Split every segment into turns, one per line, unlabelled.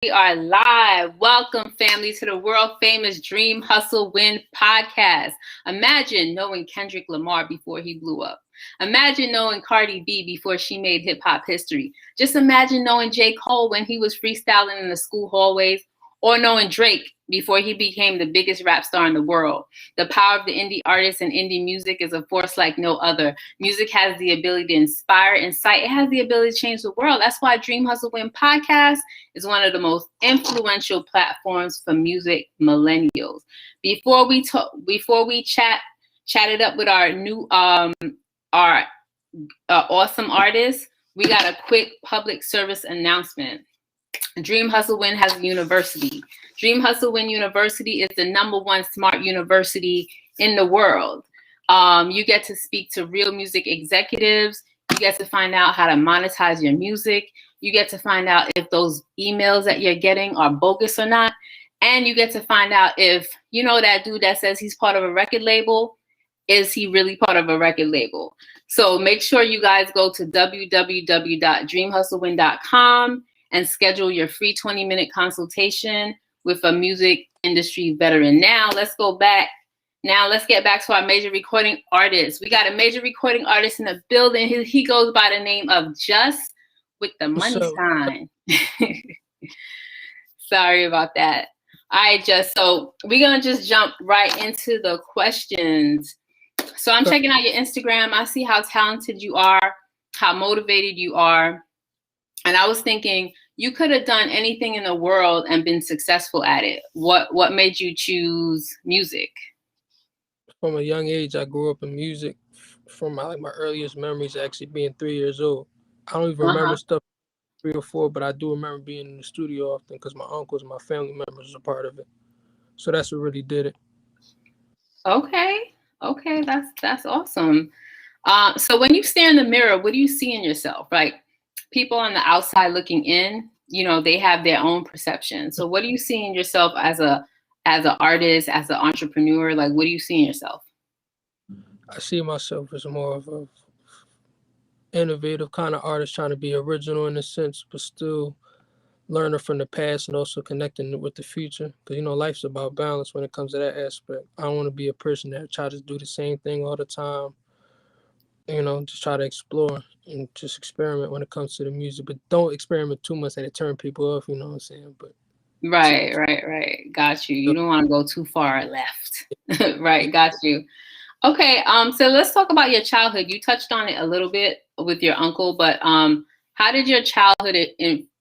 We are live. Welcome, family, to the world famous Dream Hustle Win podcast. Imagine knowing Kendrick Lamar before he blew up. Imagine knowing Cardi B before she made hip hop history. Just imagine knowing J. Cole when he was freestyling in the school hallways, or knowing Drake before he became the biggest rap star in the world. The power of the indie artist and indie music is a force like no other. Music has the ability to inspire, incite. It has the ability to change the world. That's why Dream Hustle Win podcast is one of the most influential platforms for music millennials. Before we chat it up with our new our awesome artists, we got a quick public service announcement. Dream Hustle Win has a university. Dream Hustle Win University is the #1 smart university in the world. You get to speak to real music executives. You get to find out how to monetize your music. You get to find out if those emails that you're getting are bogus or not. And you get to find out if, you know, that dude that says he's part of a record label, is he really part of a record label? So make sure you guys go to www.dreamhustlewin.com and schedule your free 20-minute consultation with a music industry veteran. Now let's go back. Now let's get back to our major recording artist. We got a major recording artist in the building. He goes by the name of Just with the money sign. Sorry about that. All right, Just. So we're gonna just jump right into the questions. So I'm checking out your Instagram. I see how talented you are, how motivated you are. And I was thinking you could have done anything in the world and been successful at it. What made you choose music?
From a young age, I grew up in music. From my earliest memories actually being 3 years old. I don't even remember stuff 3 or 4, but I do remember being in the studio often because my uncles and my family members was a part of it. So that's what really did it.
Okay, that's awesome. So when you stare in the mirror, what do you see in yourself? Like, people on the outside looking in, you know, they have their own perception. So what do you see in yourself as an artist, as an entrepreneur? Like, what do you see in yourself?
I see myself as more of a innovative kind of artist, trying to be original in a sense, but still learning from the past and also connecting with the future. Because, you know, life's about balance when it comes to that aspect. I don't want to be a person that tries to do the same thing all the time. You know, just try to explore and just experiment when it comes to the music, but don't experiment too much that it turn people off, you know what I'm saying? But
Right. Got you. You don't want to go too far left. Right, got you. Okay, so let's talk about your childhood. You touched on it a little bit with your uncle, but how did your childhood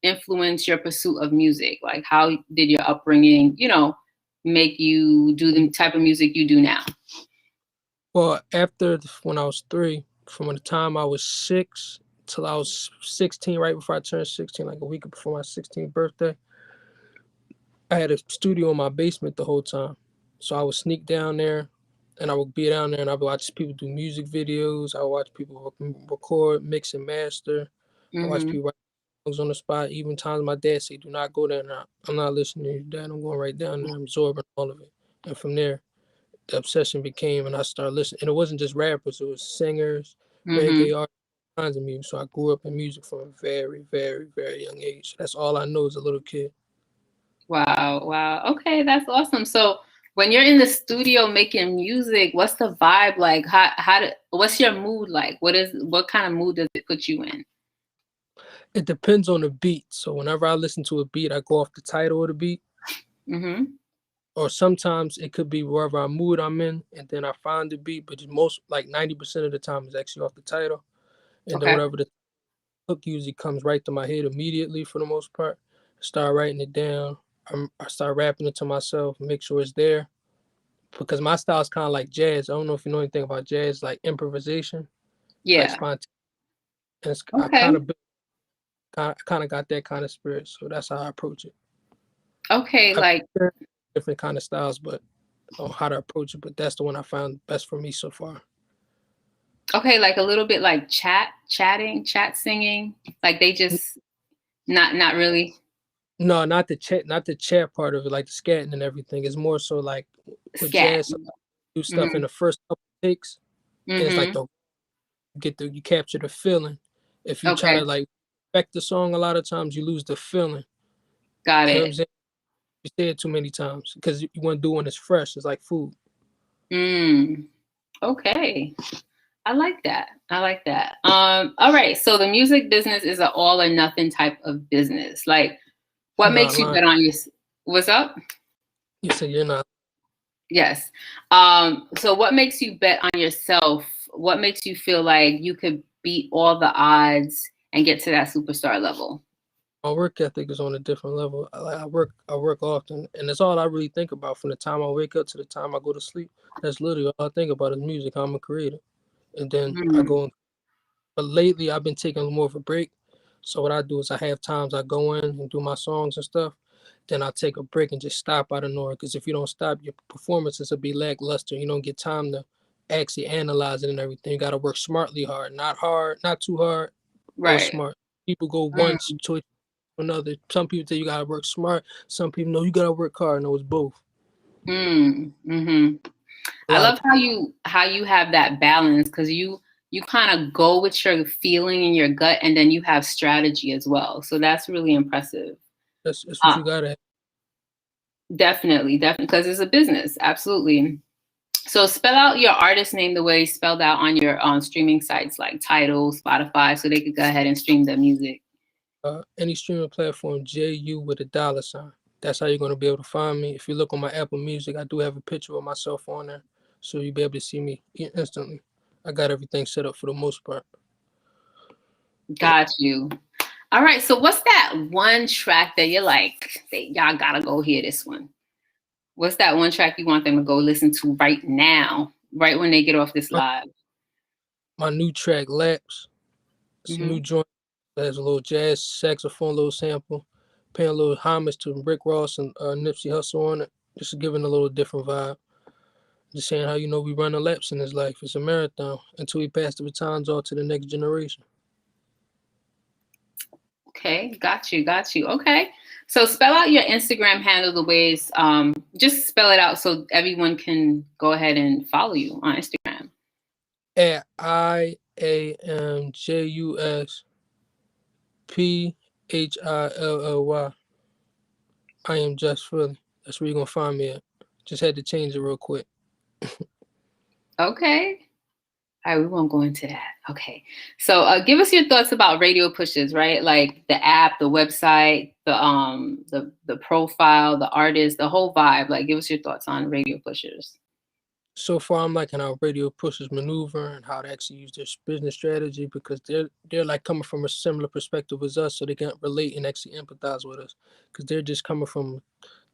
influence your pursuit of music? Like, how did your upbringing, you know, make you do the type of music you do now?
Well, when I was 3, from the time I was 6 till I was 16, right before I turned 16, like a week before my 16th birthday, I had a studio in my basement the whole time. So I would sneak down there and I would be down there and I would watch people do music videos. I would watch people record, mix and master. I watch people write songs on the spot. Even times my dad say, do not go there now. I'm not listening to you, Dad. I'm going right down there. I'm absorbing all of it. And from there, the obsession became, and I started listening. And it wasn't just rappers, it was singers, reggae artists, all kinds of music. So I grew up in music from a very, very, very young age. That's all I know as a little kid.
Wow. Okay, that's awesome. So when you're in the studio making music, what's the vibe like? What's your mood like? What kind of mood does it put you in?
It depends on the beat. So whenever I listen to a beat, I go off the title of the beat. Or sometimes it could be wherever mood I'm in, and then I find the beat, but most, like 90% of the time, is actually off the title. And then whatever the hook usually comes right to my head immediately for the most part. I start writing it down. I start rapping it to myself, make sure it's there. Because my style is kind of like jazz. I don't know if you know anything about jazz, like improvisation.
Yeah.
Like spontaneous. And I kind of got that kind of spirit. So that's how I approach it.
Okay, like
different kind of styles, but on how to approach it. But that's the one I found best for me so far.
Okay, like a little bit like chat singing. Like they just not really.
No, not the chat part of it, like the scatting and everything. It's more so like with jazz, do stuff in the first couple takes. And it's like you capture the feeling. If you try to like affect the song, a lot of times you lose the feeling.
Got
You know what
it.
I'm saying? You say it too many times because you want to do when it's fresh. It's like food.
Okay. I like that. I like that. All right. So the music business is an all or nothing type of business. Like, what
You're not
makes you
lying.
bet on your? What's up?
You say you're not.
Yes. So what makes you bet on yourself? What makes you feel like you could beat all the odds and get to that superstar level?
My work ethic is on a different level. I work often, and that's all I really think about from the time I wake up to the time I go to sleep. That's literally all I think about is music. I'm a creator, and then I
Mm,
go. But lately, I've been taking more of a break. So what I do is I have times I go in and do my songs and stuff. Then I take a break and just stop out of nowhere. Because if you don't stop, your performances will be lackluster. You don't get time to actually analyze it and everything. You got to work hard, not too hard, or
right.
smart. People go
Mm,
one choice or another. Some people say you got to work smart. Some people know you got to work hard. No, it's both.
hmm
A
I
lot of
love
people,
how you have that balance because you kind of go with your feeling and your gut, and then you have strategy as well. So that's really impressive.
that's what
Uh,
you got to have.
definitely, because it's a business. Absolutely. So spell out your artist name the way spelled out on your streaming sites like Tidal, Spotify, so they could go ahead and stream the music.
Any streaming platform, JU with a dollar sign. That's how you're going to be able to find me. If you look on my Apple Music, I do have a picture of myself on there, so you'll be able to see me instantly. I got everything set up for the most part.
Got you. All right. So what's that one track that you're like, y'all gotta go hear this one? What's that one track you want them to go listen to right now, right when they get off this
My,
live?
my new track, Laps, it's a new
Hmm.
joint that has a little jazz saxophone, little sample, paying a little homage to Rick Ross and Nipsey Hussle on it, just giving a little different vibe. Just saying how we run the laps in this life. It's a marathon until we pass the batons on to the next generation.
Okay, got you, got you. Okay. So spell out your Instagram handle the ways, just spell it out so everyone can go ahead and follow you on Instagram.
At IAMJUSPHILLY. I am just Philly. That's where you're gonna find me at. Just had to change it real quick.
Okay. All right, we won't go into that. Okay. So give us your thoughts about radio pushes, right? Like the app, the website, the profile, the artist, the whole vibe. Like give us your thoughts on radio pushers.
So far, I'm liking how radio pushes maneuver and how to actually use their business strategy because they're like coming from a similar perspective as us, so they can relate and actually empathize with us because they're just coming from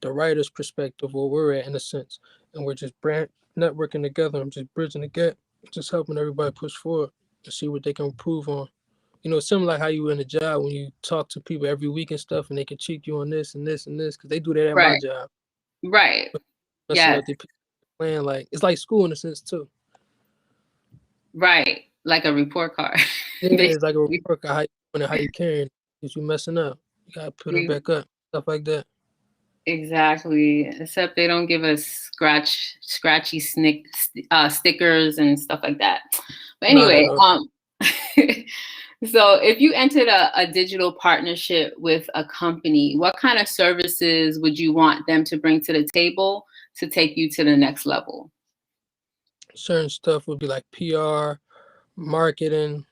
the writer's perspective where we're at in a sense, and we're just brand networking together. I'm just bridging the gap, just helping everybody push forward and see what they can improve on. Similar like how you in a job when you talk to people every week and stuff, and they can cheat you on this and this and this because they do that at my
Right.
job.
Right.
But messing
Yes.
up their plan, like it's like school in a sense too.
Right. Like a report card.
Yeah, it's like a
Basically.
report card, how you doing it, how you carrying it. If you messing up, you gotta put it back up, stuff like that.
Exactly. Except they don't give us scratchy stickers and stuff like that. But
Not at
anyway,
all.
so if you entered a digital partnership with a company, what kind of services would you want them to bring to the table to take you to the next level?
Certain stuff would be like PR, marketing.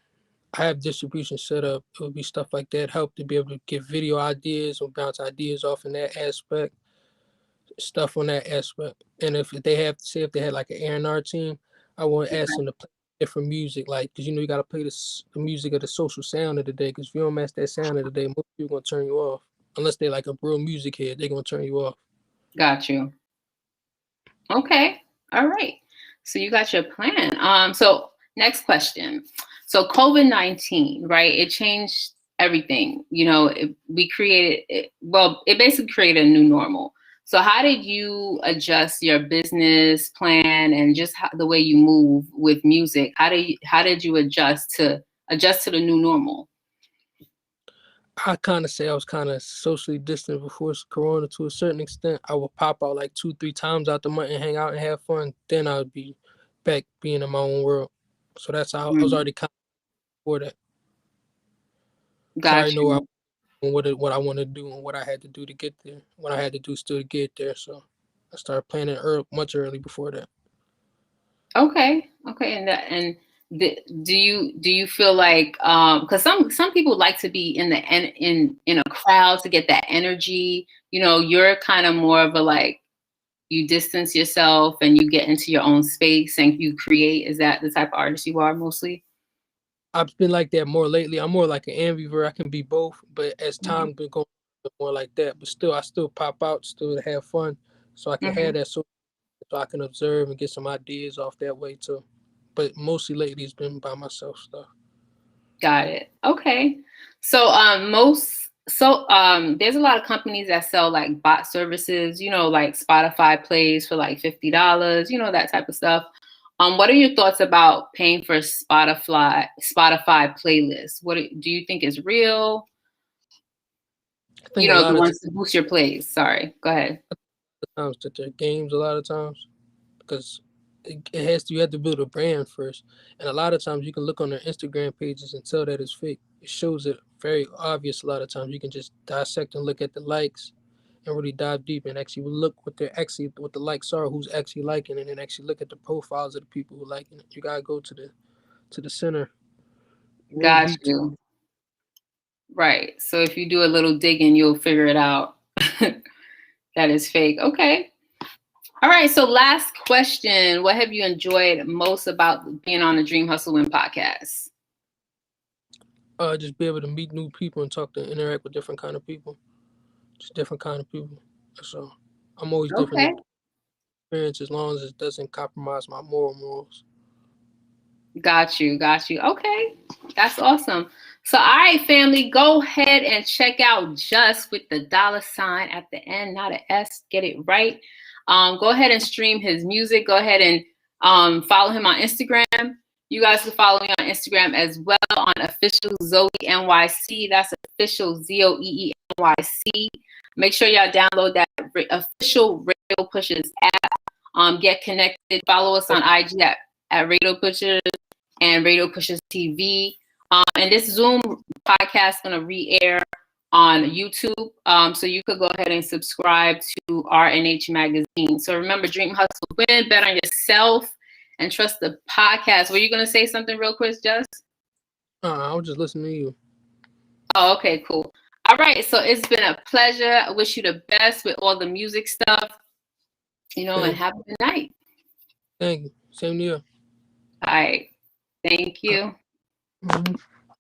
I have distribution set up. It would be stuff like that. Help to be able to get video ideas or bounce ideas off in that aspect, stuff on that aspect. And if they have, say, if they had like an A&R team, I want to ask them to play different music, like because you got to play the music of the social sound of the day. Because if you don't match that sound of the day, most people gonna turn you off. Unless they like a real music head, they're gonna turn you off.
Got you. Okay. All right. So you got your plan. So next question. So COVID-19, right? It changed everything. We created it. Well, it basically created a new normal. So how did you adjust your business plan and just the way you move with music? How did you adjust to the new normal?
I kind of say I was kind of socially distant before Corona to a certain extent. I would pop out like 2, 3 times out the month and hang out and have fun. Then I would be back being in my own world. So that's how I was
Mm,
already kind of for that. So I
got
already know where I
you.
what I want to do and what I had to do to get there, what I had to do still to get there. So I started planning much early before that.
Okay. Do you feel like because some people like to be in a crowd to get that energy. You're kind of more of a like you distance yourself and you get into your own space and you create. Is that the type of artist you are mostly?
I've been like that more lately. I'm more like an ambivert. I can be both, but as
Hmm.
time been going, more like that. But still, I still pop out, still to have fun, so I can have
Hmm.
that so I can observe and get some ideas off that way too. But mostly lately, it's been by myself stuff.
Got it. Okay. So there's a lot of companies that sell like bot services, like Spotify plays for like $50, that type of stuff. What are your thoughts about paying for Spotify playlists? What do you think is real?
I think a
The
lot of
ones to boost your plays. Sorry. Go ahead.
times that they're games. A lot of times because it has to. You have to build a brand first, and a lot of times you can look on their Instagram pages and tell that it's fake. It shows it very obvious. A lot of times you can just dissect and look at the likes and really dive deep and actually look what the likes are, who's actually liking it, and actually look at the profiles of the people who liking it. You gotta go to the center, real
Got
deep.
you. Right. So if you do a little digging, you'll figure it out. That is fake. Okay. All right. So last question. What have you enjoyed most about being on the Dream Hustle Win podcast?
Just be able to meet new people and talk to interact with different kind of people, just different kind of people. So I'm always different
Okay.
experience as long as it doesn't compromise my morals.
Got you. Got you. Okay. That's awesome. So, all right, family, go ahead and check out Just with the $ at the end, not an S. Get it right. Go ahead and stream his music. Go ahead and follow him on Instagram. You guys can follow me on Instagram as well on official Zoe NYC. That's official ZOEE NYC. Make sure y'all download that official Radio Pushers app. Get connected. Follow us on IG at Radio Pushers and Radio Pushers TV. And this Zoom podcast is going to re-air on YouTube. So you could go ahead and subscribe to RNH Magazine. So remember, Dream Hustle Win, bet on yourself, and trust the podcast. Were you going to say something real quick, Just?
I was just listening to you.
Oh, okay, cool. All right, so it's been a pleasure. I wish you the best with all the music stuff, and have a good night.
Thank you. Same to you.
All right. Thank you.
Mm-hmm.